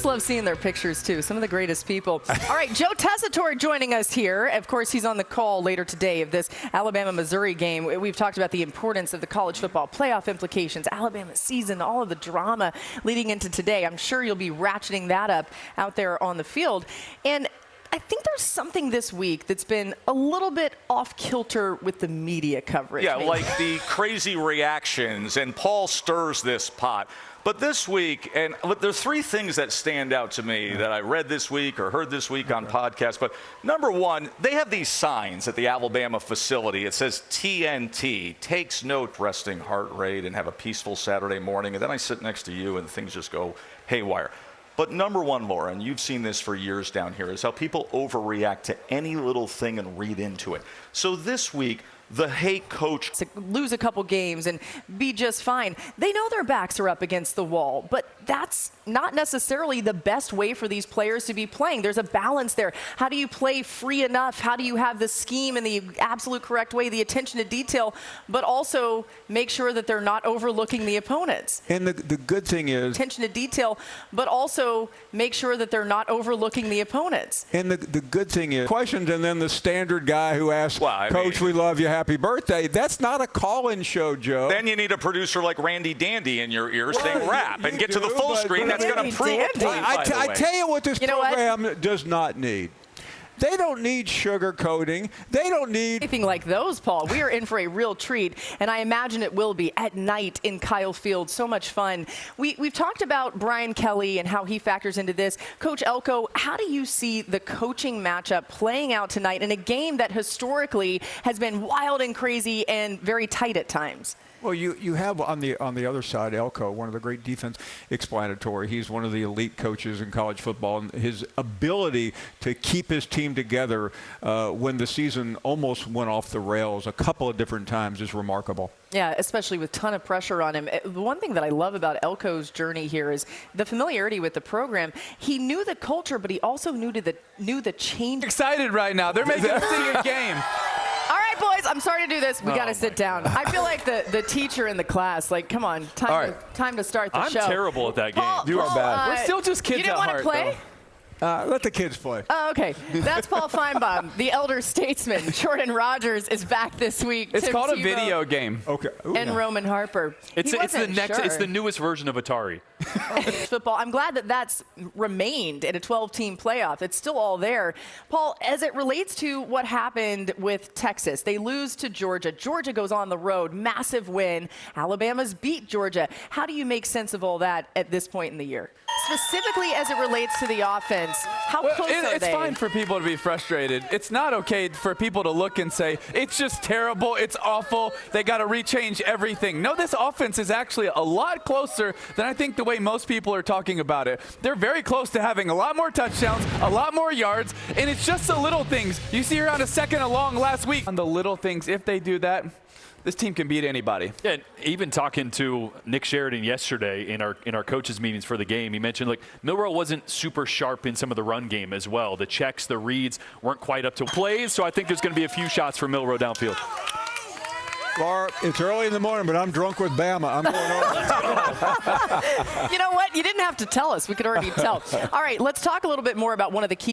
Love seeing their pictures, too. Some of the greatest people. All right, Joe Tesser joining us here. Of course, he's on the call later today of this Alabama-Missouri game. We've talked about the importance of the college football playoff implications, Alabama season, all of the drama leading into today. I'm sure you'll be ratcheting that up out there on the field. And I think there's something this week that's been a little bit off kilter with the media coverage. Yeah, maybe. like the crazy reactions, and Paul stirs this pot. But this week, and there's three things that stand out to me that I read this week or heard this week on podcasts. But number one, they have these signs at the Alabama facility. It says TNT, takes note, resting heart rate, and have a peaceful Saturday morning. And then I sit next to you and things just go haywire. But number one, Laura, and you've seen this for years down here, is how people overreact to any little thing and read into it. So this week, the hate coach lose a couple games and be just fine. They know their backs are up against the wall, but that's not necessarily the best way for these players to be playing. There's a balance there. How do you play free enough? How do you have the scheme in the absolute correct way, the attention to detail, but also make sure that they're not overlooking the opponents? And the good thing is attention to detail, but also make sure that they're not overlooking the opponents. And the good thing is questions, and then the standard guy who asks, Coach, we love you, happy birthday. That's not a call-in show, Joe. Then you need a producer like Randy Dandy in your ear saying rap and get to the full screen. That's going to prove a point, I tell you what this program does not need. They don't need sugarcoating. They don't need anything like those, Paul. We are in for a real treat, and I imagine it will be at night in Kyle Field. So much fun. We've talked about Brian Kelly and how he factors into this. Coach Elko, how do you see the coaching matchup playing out tonight in a game that historically has been wild and crazy and very tight at times? Well, you have on the other side Elko, one of the great defense explanatory. He's one of the elite coaches in college football, and his ability to keep his team together when the season almost went off the rails a couple of different times is remarkable. Yeah, especially with a ton of pressure on him. The one thing that I love about Elko's journey here is the familiarity with the program. He knew the culture, but he also knew the change. Excited right now. They're making a senior game. All right, boys, I'm sorry to do this. We got to sit down. I feel like the teacher in the class. Like, come on, time to start the show. I'm terrible at that game. You are bad. We're still just kids at heart. You didn't want to play? Let the kids play. Oh, okay. That's Paul Finebaum, the elder statesman. Jordan Rogers is back this week. It's Tim called Tebow a video game. Okay. Ooh, and Roman Harper. It's the newest version of Atari. Football. I'm glad that that's remained in a 12-team playoff. It's still all there. Paul, as it relates to what happened with Texas, they lose to Georgia. Georgia goes on the road, massive win. Alabama's beat Georgia. How do you make sense of all that at this point in the year? Specifically as it relates to the offense, how close are they? It's fine for people to be frustrated. It's not okay for people to look and say, it's just terrible, it's awful, they got to rechange everything. No, this offense is actually a lot closer than I think the way most people are talking about it. They're very close to having a lot more touchdowns, a lot more yards, and it's just the little things. You see around a second along last week. On the little things, if they do that, this team can beat anybody. Yeah, and even talking to Nick Sheridan yesterday in our coaches meetings for the game, he mentioned like Milroe wasn't super sharp in some of the run game as well. The checks, the reads weren't quite up to plays, so I think there's going to be a few shots for Milroe downfield. Laura, it's early in the morning, but I'm drunk with Bama. I'm going over. You know what? You didn't have to tell us. We could already tell. All right, let's talk a little bit more about one of the key